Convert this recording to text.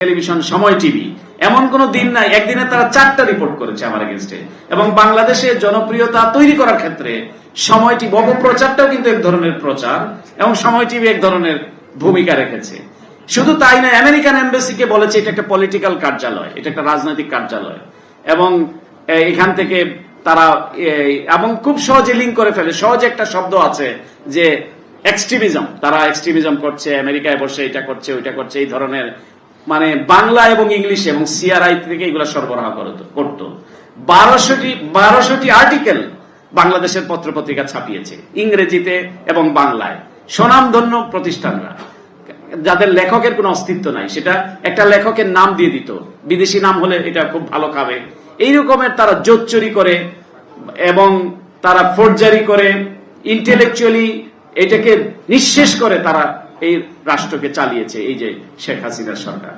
Television, সময় TV, এমন কোন দিন নাই একদিনে তারা 4টা রিপোর্ট করেছে আমার এগেইনস্টে। এবং বাংলাদেশের জনপ্রিয়তা তৈরি করার ক্ষেত্রে সময় টিভি অপপ্রচারটাও কিন্তু এক ধরনের প্রচার, এবং সময় টিভি এক ধরনের ভূমিকা রেখেছে। শুধু তাই না, আমেরিকান এমবাসিকে বলেছে এটা একটা পলিটিক্যাল কার্যালয়, এটা একটা রাজনৈতিক কার্যালয়, এবং এখান থেকে তারা এবং খুব সহজে লিঙ্ক করে ফেলে। সহজে একটা শব্দ আছে যে এক্সট্রিমিজম, তারা এক্সট্রিমিজম করছে, আমেরিকায় বসে এটা করছে ওইটা করছে, এই ধরনের মানে বাংলা এবং ইংলিশে এবং সিআরআই থেকে এগুলো সরবরাহ করতো। 1200টি আর্টিকেল বাংলাদেশের পত্রপত্রিকা ছাপিয়েছে ইংরেজিতে এবং বাংলায়, স্বনামধন্য প্রতিষ্ঠানরা, যাদের লেখকের কোনো অস্তিত্ব নাই। সেটা একটা লেখকের নাম দিয়ে দিত, বিদেশি নাম হলে এটা খুব ভালো খাবে, এই রকমের তারা জোচ্চুরি করে এবং তারা ফোর্জারি করে, ইন্টেলেকচুয়ালি এটাকে নিঃশেষ করে তারা এই রাষ্ট্রকে চালিয়েছে, এই যে শেখ হাসিনার সরকার।